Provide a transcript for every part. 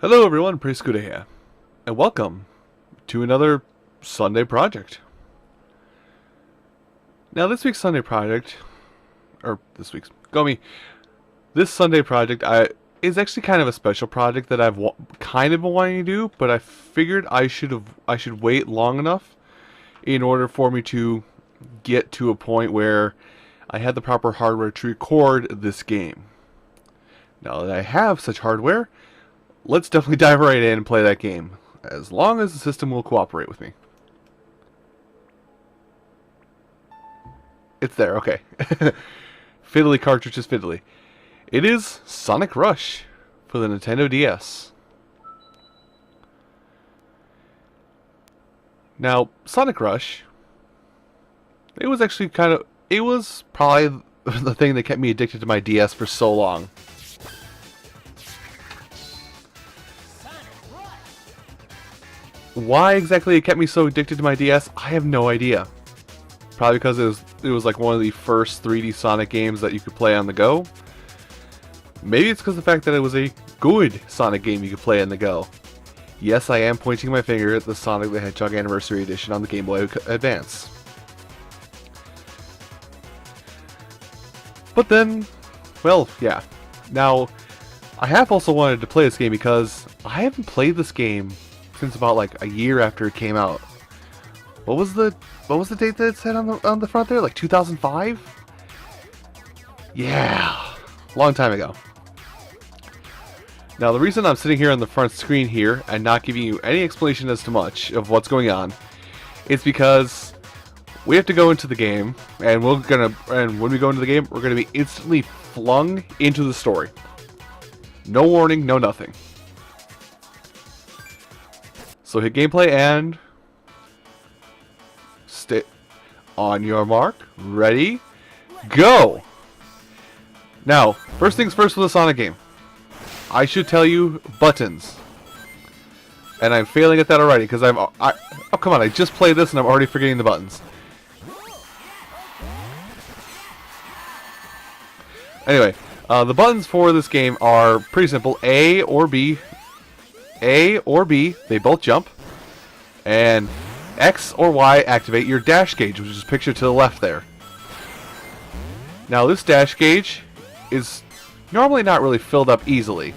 Hello everyone, Prescuda here, and welcome to another Sunday project. Now this week's Sunday project, or this Sunday project is actually kind of a special project that I've kind of been wanting to do, but I figured I should wait long enough in order for me to get to a point where I had the proper hardware to record this game. Now that I have such hardware, let's definitely dive right in and play that game, as long as the system will cooperate with me. It's there, okay. Fiddly cartridge is fiddly. It is Sonic Rush for the Nintendo DS. Now, Sonic Rush, it was probably the thing that kept me addicted to my DS for so long. Why exactly it kept me so addicted to my DS, I have no idea. Probably because it was like one of the first 3D Sonic games that you could play on the go. Maybe it's because of the fact that it was a good Sonic game you could play on the go. Yes, I am pointing my finger at the Sonic the Hedgehog Anniversary Edition on the Game Boy Advance. But then, well, yeah. Now, I have also wanted to play this game because I haven't played this game since about like a year after it came out. What was the date that it said on the front there? Like 2005? Yeah, long time ago. Now the reason I'm sitting here on the front screen here and not giving you any explanation as to much of what's going on is because we have to go into the game, and when we go into the game, we're gonna be instantly flung into the story. No warning, no nothing. So hit gameplay and stay on your mark, ready, go! Now, first things first with a Sonic game. I should tell you buttons. And I'm failing at that already because oh come on, I just played this and I'm already forgetting the buttons. Anyway, the buttons for this game are pretty simple. A or B, they both jump, and X or Y activate your dash gauge, which is pictured to the left there. Now this dash gauge is normally not really filled up easily.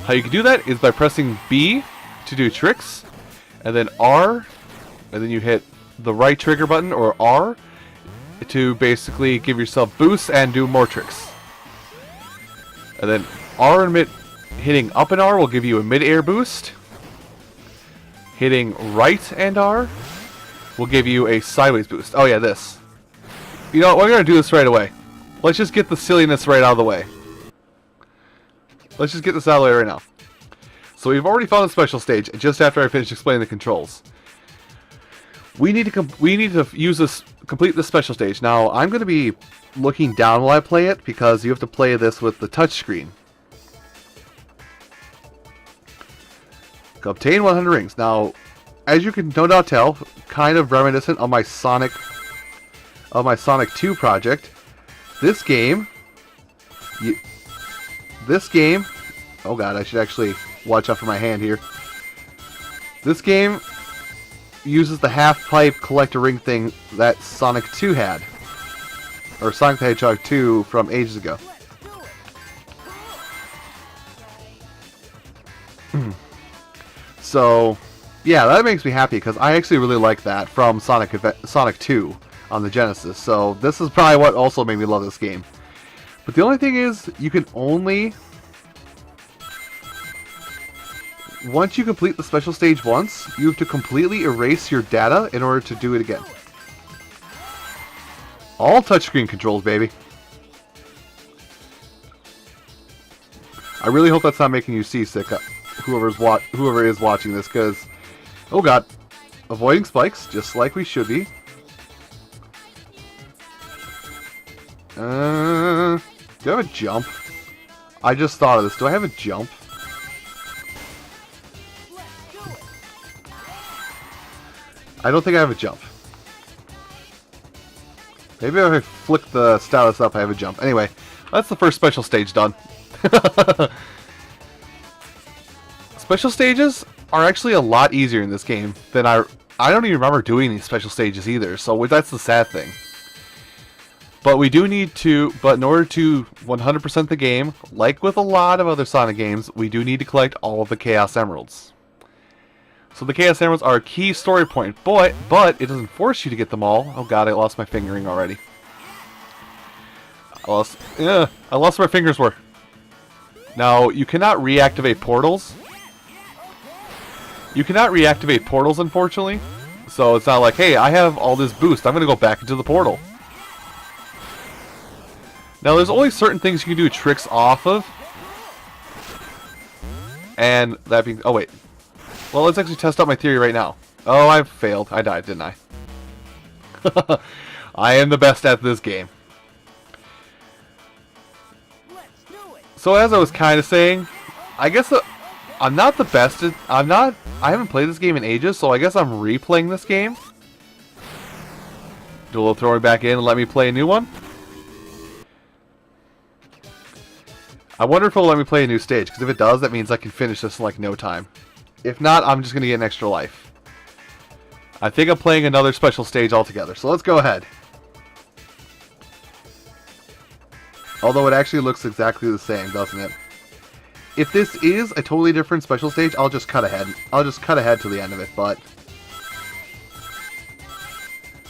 How you can do that is by pressing B to do tricks, and then R, and then you hit the right trigger button, or R, to basically give yourself boosts and do more tricks. And then R and hitting up and R will give you a mid-air boost. Hitting right and R will give you a sideways boost. Oh yeah, this. You know what, we're going to do this right away. Let's just get the silliness right out of the way. Let's just get this out of the way right now. So we've already found a special stage just after I finished explaining the controls. We need to complete this special stage. Now, I'm going to be looking down while I play it because you have to play this with the touchscreen. Obtain 100 rings. Now, as you can no doubt tell, kind of reminiscent of my Sonic 2 project. This game, oh god, I should actually watch out for my hand here. This game uses the half-pipe collector ring thing that Sonic 2 had. Or Sonic the Hedgehog 2 from ages ago. So, yeah, that makes me happy because I actually really like that from Sonic 2 on the Genesis. So this is probably what also made me love this game. But the only thing is, you can only... Once you complete the special stage once, you have to completely erase your data in order to do it again. All touchscreen controls, baby. I really hope that's not making you seasick, whoever is watching this, because, oh god, avoiding spikes, just like we should be. Do I have a jump? I just thought of this. Do I have a jump? I don't think I have a jump. Maybe if I flick the status up, I have a jump. Anyway, that's the first special stage done. Special stages are actually a lot easier in this game than I don't even remember doing these special stages either, so that's the sad thing. But we do need to, but in order to 100% the game, like with a lot of other Sonic games, we do need to collect all of the Chaos Emeralds. So the Chaos Emeralds are a key story point, but it doesn't force you to get them all. Oh god, I lost my fingering already. I lost where my fingers were. Now, you cannot reactivate portals. You cannot reactivate portals, unfortunately. So it's not like, hey, I have all this boost, I'm going to go back into the portal. Now, there's only certain things you can do tricks off of. And that being... Oh, wait. Well, let's actually test out my theory right now. Oh, I failed. I died, didn't I? I am the best at this game. So as I was kind of saying, I guess I'm not the best at... I haven't played this game in ages, so I guess I'm replaying this game. Will it throw me back in and let me play a new one? I wonder if it'll let me play a new stage, because if it does, that means I can finish this in like no time. If not, I'm just going to get an extra life. I think I'm playing another special stage altogether, so let's go ahead. Although it actually looks exactly the same, doesn't it? If this is a totally different special stage, I'll just cut ahead. I'll just cut ahead to the end of it, but...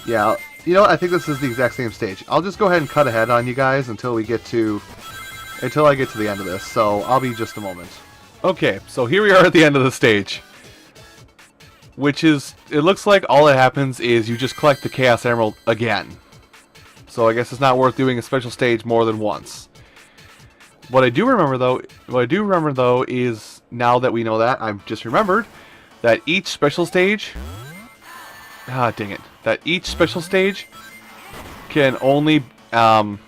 Yeah, you know what? I think this is the exact same stage. I'll just go ahead and cut ahead on you guys until I get to the end of this, so I'll be just a moment. Okay, so here we are at the end of the stage. Which is, it looks like all that happens is you just collect the Chaos Emerald again. So I guess it's not worth doing a special stage more than once. What I do remember though is, now that we know that, I've just remembered that each special stage... Ah, dang it. That each special stage can only... the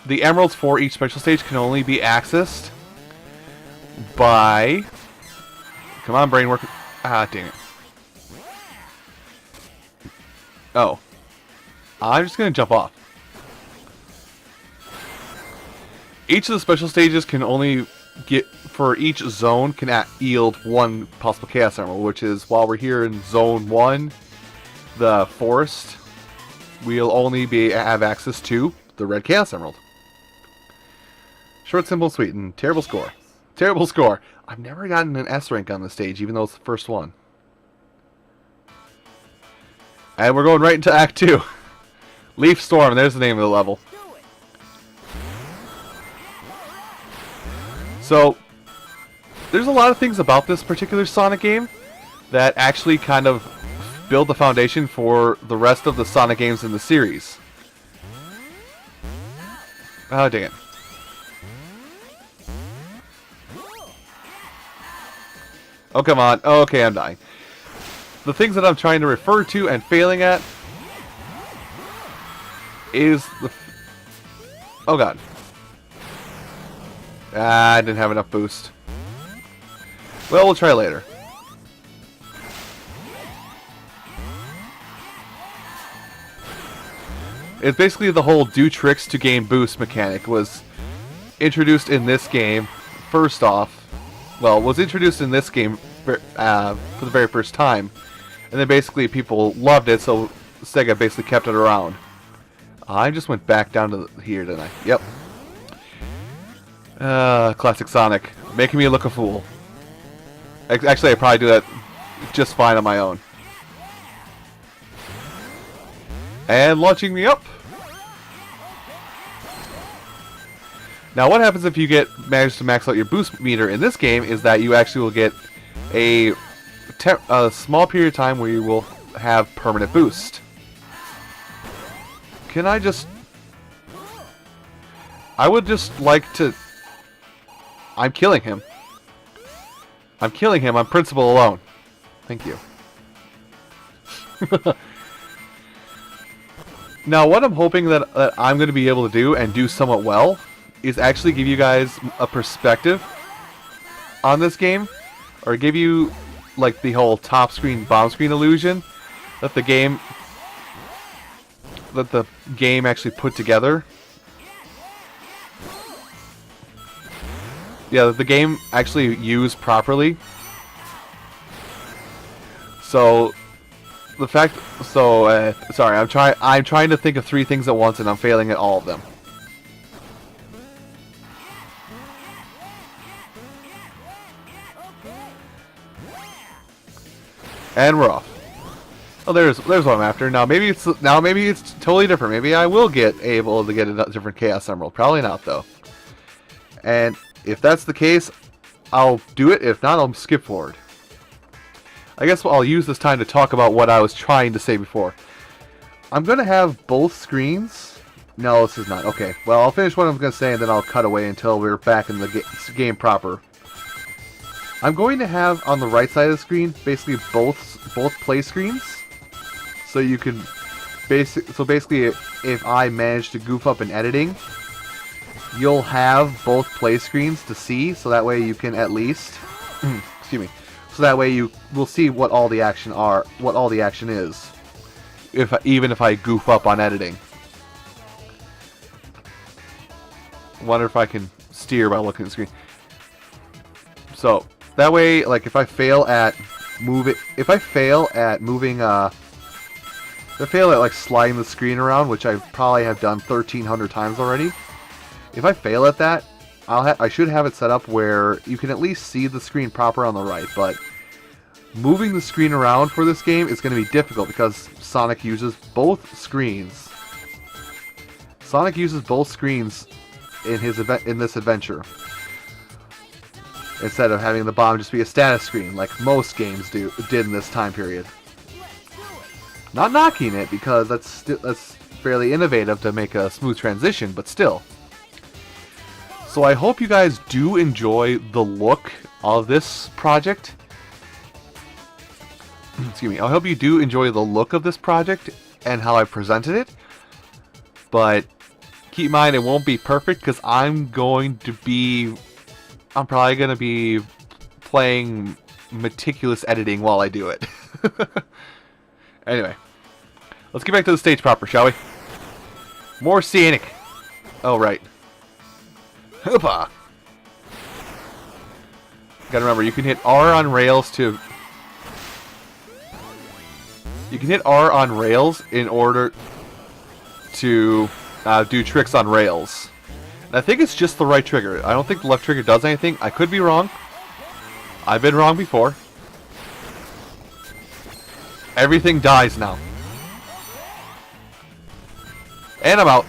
emeralds for each special stage can only be accessed by... Come on, brain work. Ah, dang it. Oh. I'm just going to jump off. Each of the special stages can only get... For each zone can yield one possible Chaos Emerald, which is, while we're here in Zone 1, the forest, we'll only have access to the red Chaos Emerald. Short, simple, sweet, and terrible score. Terrible score. I've never gotten an S rank on this stage, even though it's the first one. And we're going right into Act 2. Leaf Storm, there's the name of the level. So, there's a lot of things about this particular Sonic game that actually kind of build the foundation for the rest of the Sonic games in the series. Oh, dang it. Oh, come on. Oh, okay, I'm dying. The things that I'm trying to refer to and failing at is the... Oh, God. Ah, I didn't have enough boost. Well, we'll try later. It's basically the whole do tricks to gain boost mechanic was introduced in this game. First off, well, was introduced in this game for the very first time, and then basically people loved it, so Sega basically kept it around. I just went back down to here, didn't I? Yep. Classic Sonic, making me look a fool. Actually, I probably do that just fine on my own. And launching me up. Now, what happens if you manage to max out your boost meter in this game is that you actually will get a small period of time where you will have permanent boost. Can I just... I would just like to... I'm killing him. I'm killing him on principle alone. Thank you. Now, what I'm hoping that I'm going to be able to do, and do somewhat well, is actually give you guys a perspective on this game, or give you like the whole top screen, bomb screen illusion that the game actually put together. yeah, the game actually used properly. So the fact, so sorry, I'm trying to think of 3 things at once, and I'm failing at all of them. And we're off. Oh, there's what I'm after. Now maybe it's totally different. Maybe I will get able to get a different Chaos Emerald. Probably not though. And if that's the case, I'll do it. If not, I'll skip forward. I guess I'll use this time to talk about what I was trying to say before. I'm gonna have both screens. No, this is not. Okay. Well, I'll finish what I'm gonna say and then I'll cut away until we're back in the game proper. I'm going to have on the right side of the screen basically both play screens, so you can basically if I manage to goof up in editing, you'll have both play screens to see, so that way you can at least excuse me, so that way you will see what all the action is, even if I goof up on editing. Wonder if I can steer by looking at the screen. So that way, like, if I fail at like sliding the screen around, which I probably have done 1,300 times already, if I fail at that, I should have it set up where you can at least see the screen proper on the right. But moving the screen around for this game is going to be difficult because Sonic uses both screens. Sonic uses both screens in this adventure, instead of having the bomb just be a status screen like most games did in this time period. Not knocking it, because that's fairly innovative to make a smooth transition, but still. So I hope you guys do enjoy the look of this project. Excuse me. I hope you do enjoy the look of this project and how I presented it. But keep in mind, it won't be perfect because I'm probably going to be playing meticulous editing while I do it. Anyway, let's get back to the stage proper, shall we? More scenic. Oh, right. Hoopa! Gotta remember, you can hit R on rails to... You can hit R on rails in order to do tricks on rails. And I think it's just the right trigger. I don't think the left trigger does anything. I could be wrong. I've been wrong before. Everything dies now. And I'm out.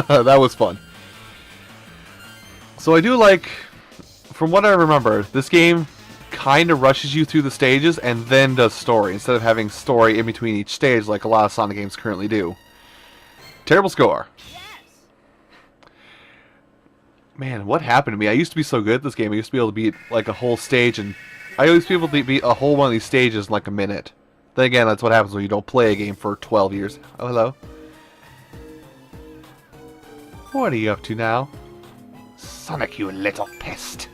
That was fun. So I do like, from what I remember, this game kind of rushes you through the stages and then does story, instead of having story in between each stage like a lot of Sonic games currently do. Terrible score. Man, what happened to me? I used to be so good at this game. I used to be able to beat like a whole stage, and I used to be able to beat a whole one of these stages in like a minute. Then again, that's what happens when you don't play a game for 12 years. Oh, hello. What are you up to now? Sonic, you little pest.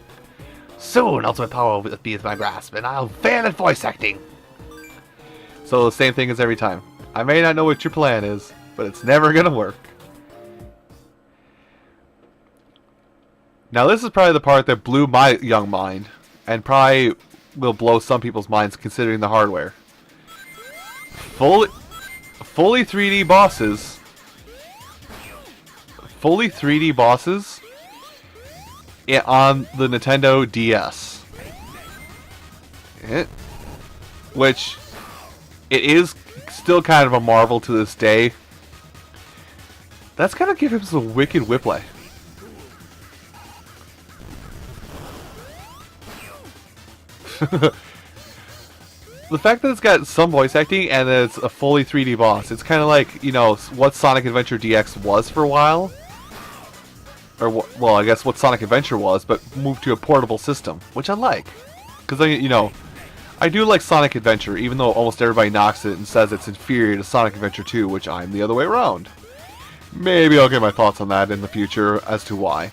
Soon, ultimate power will be at my grasp, and I'll fail at voice acting. So the same thing as every time. I may not know what your plan is, but it's never gonna work. Now this is probably the part that blew my young mind, and probably will blow some people's minds considering the hardware. Fully 3D bosses. Fully 3D bosses on the Nintendo DS. Which, it is still kind of a marvel to this day. That's gonna give him some wicked whiplash. The fact that it's got some voice acting and that it's a fully 3D boss, it's kind of like, you know, what Sonic Adventure DX was for a while. Or, well, I guess what Sonic Adventure was, but moved to a portable system, which I like. Because, you know, I do like Sonic Adventure, even though almost everybody knocks it and says it's inferior to Sonic Adventure 2, which I'm the other way around. Maybe I'll get my thoughts on that in the future as to why.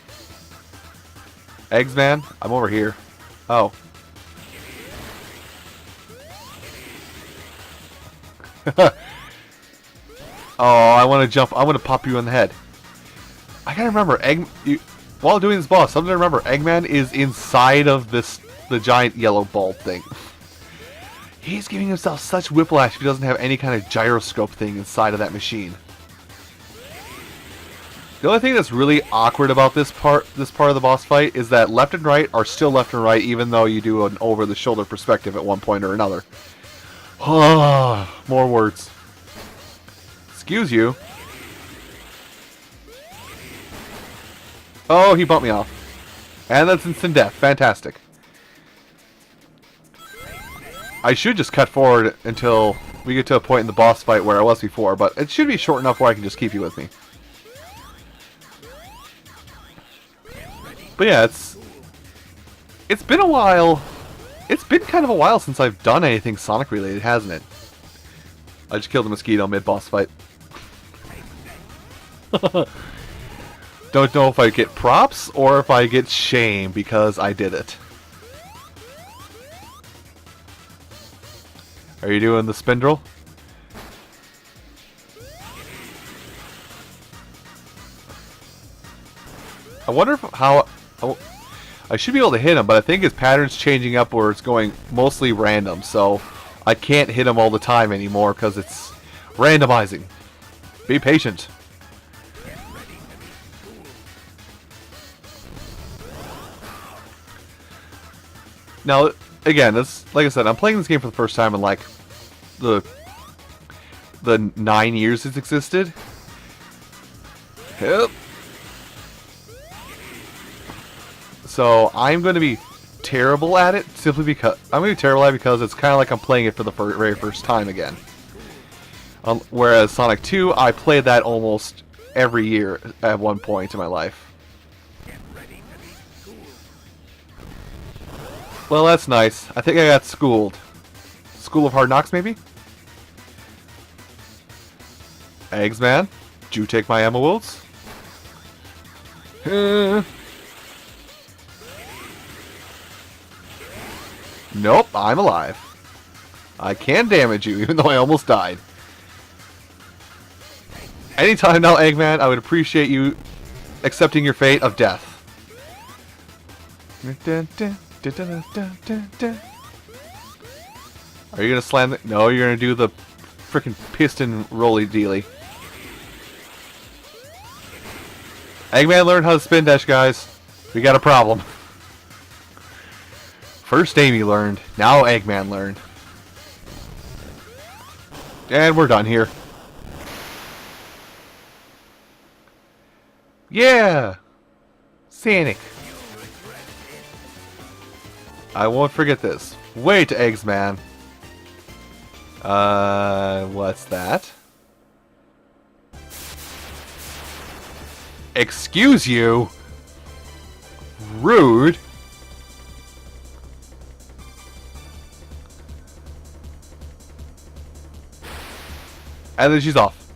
Eggs, man? I'm over here. Oh. Oh, I want to jump. I want to pop you in the head. I gotta remember, while doing this boss, something to remember, Eggman is inside of the giant yellow bulb thing. He's giving himself such whiplash if he doesn't have any kind of gyroscope thing inside of that machine. The only thing that's really awkward about this part of the boss fight is that left and right are still left and right, even though you do an over-the-shoulder perspective at one point or another. More words. Excuse you. Oh, he bumped me off. And that's instant death. Fantastic. I should just cut forward until we get to a point in the boss fight where I was before, but it should be short enough where I can just keep you with me. But yeah, it's been a while. It's been kind of a while since I've done anything Sonic related, hasn't it? I just killed a mosquito mid-boss fight. Don't know if I get props or if I get shame because I did it. Are you doing the spindle? I wonder how... I should be able to hit him, but I think his pattern's changing up where it's going mostly random, so I can't hit him all the time anymore because it's randomizing. Be patient. Now, again, like I said, I'm playing this game for the first time in like the 9 years it's existed. Yep. So I'm going to be terrible at it simply because it's kind of like I'm playing it for the very first time again. Whereas Sonic 2, I played that almost every year at one point in my life. Well, that's nice. I think I got schooled. School of Hard Knocks, maybe? Eggs, man. Did you take my emeralds? Nope, I'm alive. I can damage you, even though I almost died. Anytime now, Eggman, I would appreciate you accepting your fate of death. Are you gonna slam it? No, you're gonna do the frickin' piston rolly dealy. Eggman learned how to spin dash, guys. We got a problem. First Amy learned, now Eggman learned. And we're done here. Yeah! Sonic. I won't forget this. Wait, Eggs Man. What's that? Excuse you? Rude. And then she's off.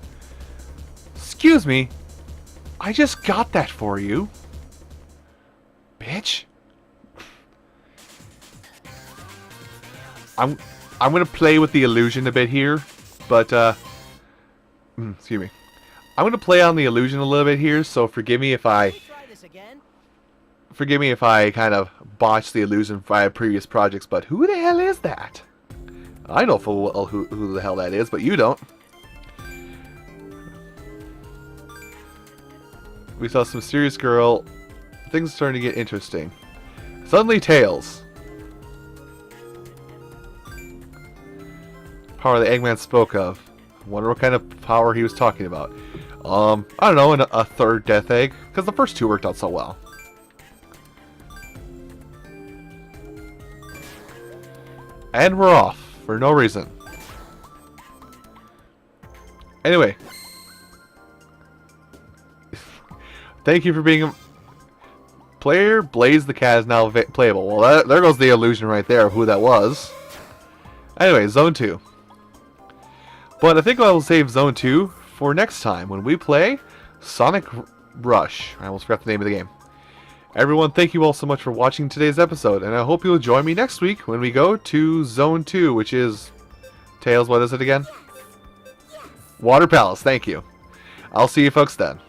Excuse me. I just got that for you. Bitch. I'm gonna play with the illusion a bit here, but excuse me. I'm gonna play on the illusion a little bit here, so forgive me if I kind of botch the illusion via previous projects. But who the hell is that? I know full well who the hell that is, but you don't. We saw some serious girl. Things are starting to get interesting. Suddenly, Tails. Power the Eggman spoke of. I wonder what kind of power he was talking about. I don't know, a third Death Egg, because the first two worked out so well. And we're off for no reason. Anyway, thank you for being a player. Blaze the Cat is now playable. Well, there goes the illusion right there of who that was. Anyway, Zone 2. But I think I will save Zone 2 for next time when we play Sonic Rush. I almost forgot the name of the game. Everyone, thank you all so much for watching today's episode, and I hope you'll join me next week when we go to Zone 2, which is... Tails, what is it again? Water Palace, thank you. I'll see you folks then.